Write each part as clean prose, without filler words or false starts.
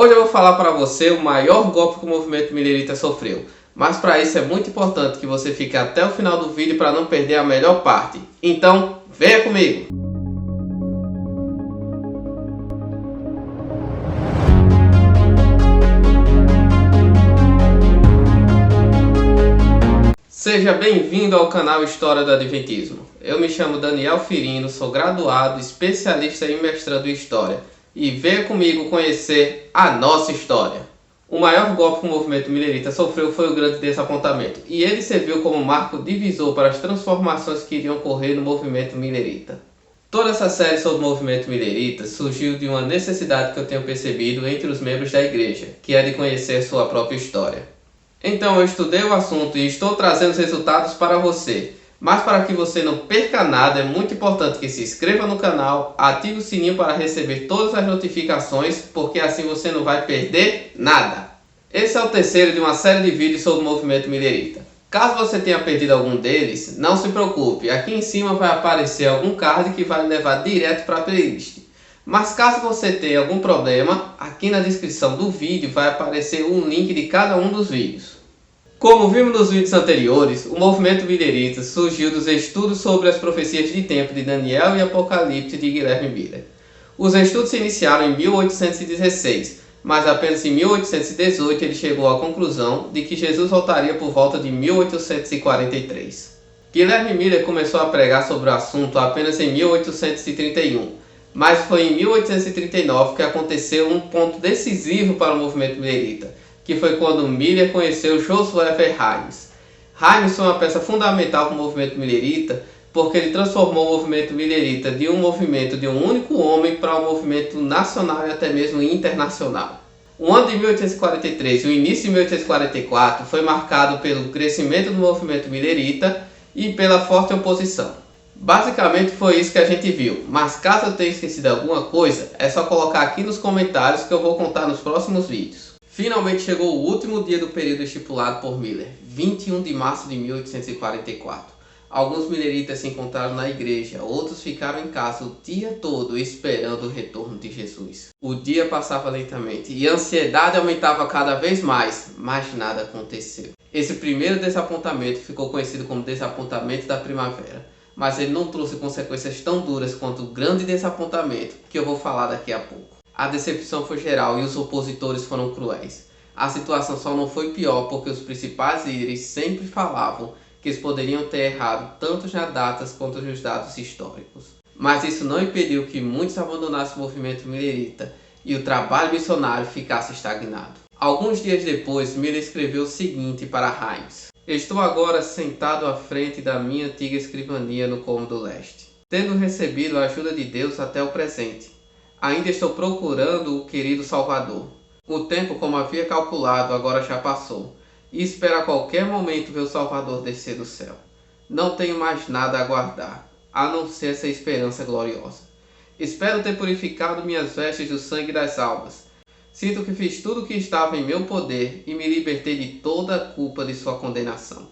Hoje eu vou falar para você o maior golpe que o movimento milerita sofreu. Mas para isso é muito importante que você fique até o final do vídeo para não perder a melhor parte. Então, venha comigo! Seja bem-vindo ao canal História do Adventismo. Eu me chamo Daniel Firino, sou graduado, especialista e mestrando em História. E venha comigo conhecer a nossa história. O maior golpe que o movimento milerita sofreu foi o grande desapontamento. E ele serviu como marco divisor para as transformações que iriam ocorrer no movimento milerita. Toda essa série sobre o movimento milerita surgiu de uma necessidade que eu tenho percebido entre os membros da igreja, que é de conhecer sua própria história. Então eu estudei o assunto e estou trazendo os resultados para você. Mas para que você não perca nada, é muito importante que se inscreva no canal, ative o sininho para receber todas as notificações, porque assim você não vai perder nada. Esse é o terceiro de uma série de vídeos sobre o movimento milerita. Caso você tenha perdido algum deles, não se preocupe, aqui em cima vai aparecer algum card que vai levar direto para a playlist. Mas caso você tenha algum problema, aqui na descrição do vídeo vai aparecer um link de cada um dos vídeos. Como vimos nos vídeos anteriores, o movimento milerita surgiu dos estudos sobre as profecias de tempo de Daniel e Apocalipse de Guilherme Miller. Os estudos se iniciaram em 1816, mas apenas em 1818 ele chegou à conclusão de que Jesus voltaria por volta de 1843. Guilherme Miller começou a pregar sobre o assunto apenas em 1831. Mas foi em 1839 que aconteceu um ponto decisivo para o movimento milerita, que foi quando Miller conheceu Josué Verheims. Heims foi uma peça fundamental para o movimento milerita, porque ele transformou o movimento milerita de um movimento de um único homem para um movimento nacional e até mesmo internacional. O ano de 1843 e o início de 1844 foi marcado pelo crescimento do movimento milerita e pela forte oposição. Basicamente foi isso que a gente viu, mas caso eu tenha esquecido alguma coisa, é só colocar aqui nos comentários que eu vou contar nos próximos vídeos. Finalmente chegou o último dia do período estipulado por Miller, 21 de março de 1844. Alguns mileritas se encontraram na igreja, outros ficaram em casa o dia todo esperando o retorno de Jesus. O dia passava lentamente e a ansiedade aumentava cada vez mais, mas nada aconteceu. Esse primeiro desapontamento ficou conhecido como desapontamento da primavera. Mas ele não trouxe consequências tão duras quanto o grande desapontamento que eu vou falar daqui a pouco. A decepção foi geral e os opositores foram cruéis. A situação só não foi pior porque os principais líderes sempre falavam que eles poderiam ter errado tanto nas datas quanto nos dados históricos. Mas isso não impediu que muitos abandonassem o movimento milerita e o trabalho missionário ficasse estagnado. Alguns dias depois, Miller escreveu o seguinte para Heims: estou agora sentado à frente da minha antiga escrivania no cômodo leste, tendo recebido a ajuda de Deus até o presente. Ainda estou procurando o querido Salvador. O tempo, como havia calculado, agora já passou, e espero a qualquer momento ver o Salvador descer do céu. Não tenho mais nada a aguardar, a não ser essa esperança gloriosa. Espero ter purificado minhas vestes do sangue das almas. Sinto que fiz tudo o que estava em meu poder e me libertei de toda a culpa de sua condenação.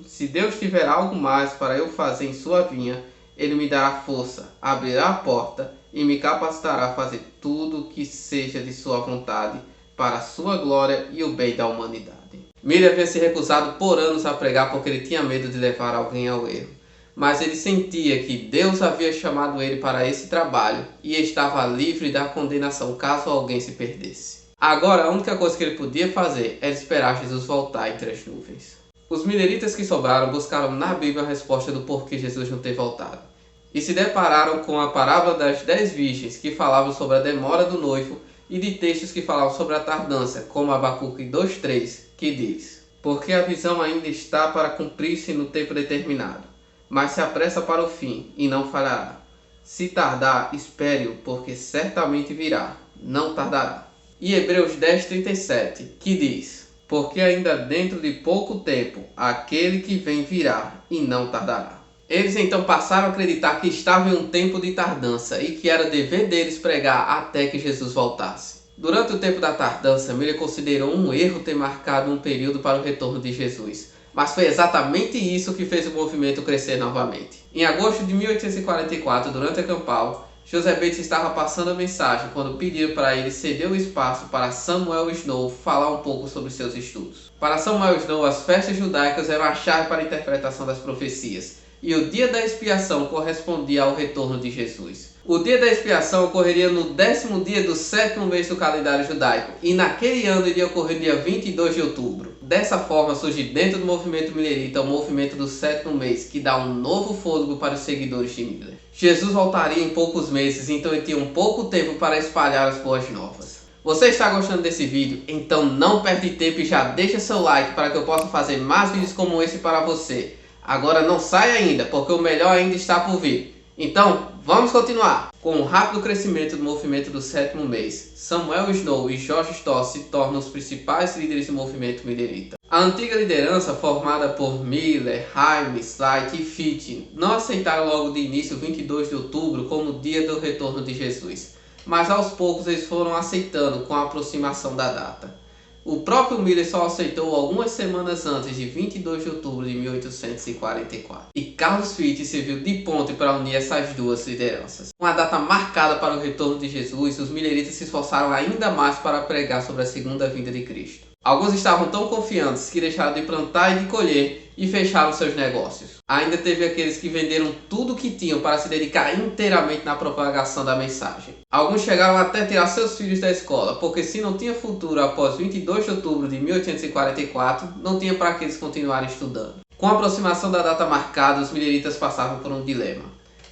Se Deus tiver algo mais para eu fazer em sua vinha, Ele me dará força, abrirá a porta e me capacitará a fazer tudo o que seja de sua vontade para a sua glória e o bem da humanidade. Miller havia se recusado por anos a pregar porque ele tinha medo de levar alguém ao erro. Mas ele sentia que Deus havia chamado ele para esse trabalho e estava livre da condenação caso alguém se perdesse. Agora a única coisa que ele podia fazer era esperar Jesus voltar entre as nuvens. Os mileritas que sobraram buscaram na Bíblia a resposta do porquê Jesus não ter voltado. E se depararam com a parábola das 10 virgens que falavam sobre a demora do noivo e de textos que falavam sobre a tardança, como Abacuque 2:3, que diz: porque a visão ainda está para cumprir-se no tempo determinado, mas se apressa para o fim, e não falhará. Se tardar, espere-o, porque certamente virá, não tardará. E Hebreus 10:37, que diz: porque ainda dentro de pouco tempo, aquele que vem virá, e não tardará. Eles então passaram a acreditar que estava em um tempo de tardança, e que era dever deles pregar até que Jesus voltasse. Durante o tempo da tardança, Miller considerou um erro ter marcado um período para o retorno de Jesus. Mas foi exatamente isso que fez o movimento crescer novamente. Em agosto de 1844, durante a campal, José Bates estava passando a mensagem quando pediram para ele ceder o espaço para Samuel Snow falar um pouco sobre seus estudos. Para Samuel Snow, as festas judaicas eram a chave para a interpretação das profecias, e o dia da expiação correspondia ao retorno de Jesus. O dia da expiação ocorreria no 10º dia do 7º mês do calendário judaico, e naquele ano iria ocorrer dia 22 de outubro. Dessa forma surge dentro do movimento milerita o movimento do 7º mês, que dá um novo fôlego para os seguidores de Miller. Jesus voltaria em poucos meses, então ele tinha um pouco tempo para espalhar as boas novas. Você está gostando desse vídeo? Então não perde tempo e já deixa seu like para que eu possa fazer mais vídeos como esse para você. Agora não sai ainda, porque o melhor ainda está por vir. Então, vamos continuar! Com o rápido crescimento do movimento do 7º mês, Samuel Snow e George Stoss se tornam os principais líderes do movimento milerita. A antiga liderança, formada por Miller, Haim, Slight e Fitch, não aceitaram logo de início 22 de outubro como o dia do retorno de Jesus, mas aos poucos eles foram aceitando com a aproximação da data. O próprio Miller só aceitou algumas semanas antes de 22 de outubro de 1844. E Carlos Fitch serviu de ponte para unir essas duas lideranças. Com a data marcada para o retorno de Jesus, os mileritas se esforçaram ainda mais para pregar sobre a segunda vinda de Cristo. Alguns estavam tão confiantes que deixaram de plantar e de colher e fecharam seus negócios. Ainda teve aqueles que venderam tudo o que tinham para se dedicar inteiramente na propagação da mensagem. Alguns chegaram até a tirar seus filhos da escola, porque se não tinha futuro após 22 de outubro de 1844, não tinha para que eles continuarem estudando. Com a aproximação da data marcada, os mileritas passavam por um dilema.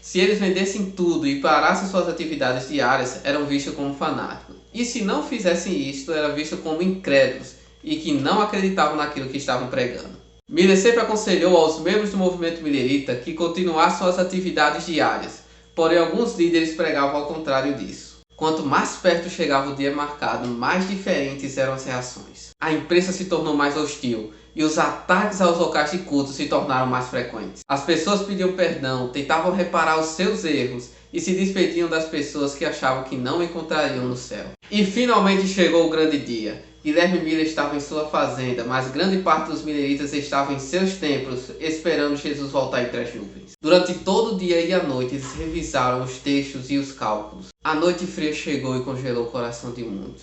Se eles vendessem tudo e parassem suas atividades diárias, eram vistos como fanáticos. E se não fizessem isto, eram vistos como incrédulos e que não acreditavam naquilo que estavam pregando. Miller sempre aconselhou aos membros do movimento milerita que continuassem suas atividades diárias, porém alguns líderes pregavam ao contrário disso. Quanto mais perto chegava o dia marcado, mais diferentes eram as reações. A imprensa se tornou mais hostil e os ataques aos locais de culto se tornaram mais frequentes. As pessoas pediam perdão, tentavam reparar os seus erros e se despediam das pessoas que achavam que não encontrariam no céu. E finalmente chegou o grande dia. Guilherme Miller estava em sua fazenda, mas grande parte dos mileritas estavam em seus templos, esperando Jesus voltar entre as nuvens. Durante todo o dia e a noite, eles revisaram os textos e os cálculos. A noite fria chegou e congelou o coração de muitos.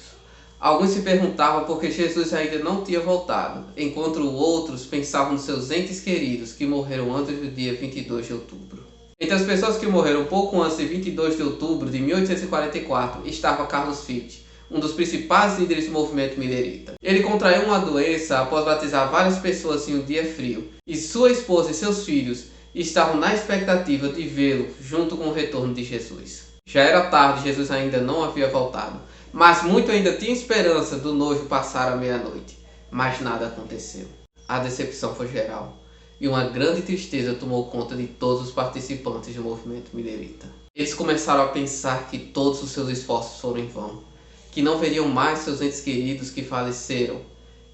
Alguns se perguntavam por que Jesus ainda não tinha voltado, enquanto outros pensavam nos seus entes queridos que morreram antes do dia 22 de outubro. Entre as pessoas que morreram pouco antes de 22 de outubro de 1844 estava Carlos Fitch, um dos principais líderes do movimento milerita. Ele contraiu uma doença após batizar várias pessoas em um dia frio, e sua esposa e seus filhos estavam na expectativa de vê-lo junto com o retorno de Jesus. Já era tarde, Jesus ainda não havia voltado, mas muito ainda tinha esperança do noivo passar a meia-noite. Mas nada aconteceu. A decepção foi geral, e uma grande tristeza tomou conta de todos os participantes do movimento milerita. Eles começaram a pensar que todos os seus esforços foram em vão, que não veriam mais seus entes queridos que faleceram.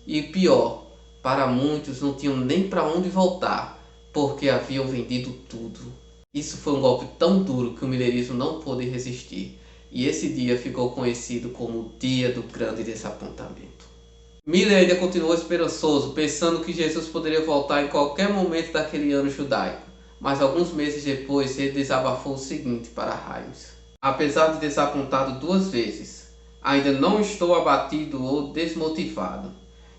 E pior, para muitos não tinham nem para onde voltar, porque haviam vendido tudo. Isso foi um golpe tão duro que o milerismo não pôde resistir, e esse dia ficou conhecido como o dia do grande desapontamento. Miller ainda continuou esperançoso, pensando que Jesus poderia voltar em qualquer momento daquele ano judaico, mas alguns meses depois ele desabafou o seguinte para Haim: apesar de desapontado 2 vezes, ainda não estou abatido ou desmotivado.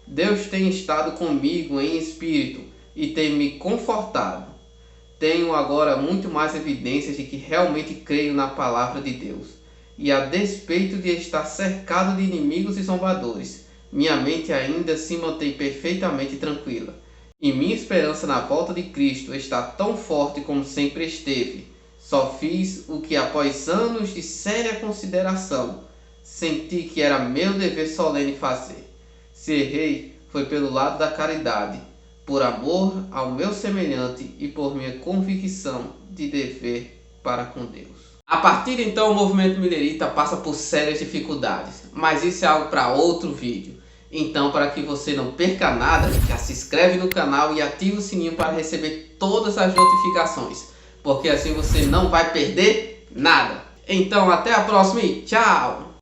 Deus tem estado comigo em espírito e tem me confortado. Tenho agora muito mais evidências de que realmente creio na palavra de Deus. E a despeito de estar cercado de inimigos e zombadores, minha mente ainda se mantém perfeitamente tranquila. E minha esperança na volta de Cristo está tão forte como sempre esteve. Só fiz o que após anos de séria consideração senti que era meu dever solene fazer. Se errei, foi pelo lado da caridade, por amor ao meu semelhante e por minha convicção de dever para com Deus. A partir de então, o movimento milerita passa por sérias dificuldades, mas isso é algo para outro vídeo. Então, para que você não perca nada, já se inscreve no canal e ativa o sininho para receber todas as notificações, porque assim você não vai perder nada. Então, até a próxima e tchau!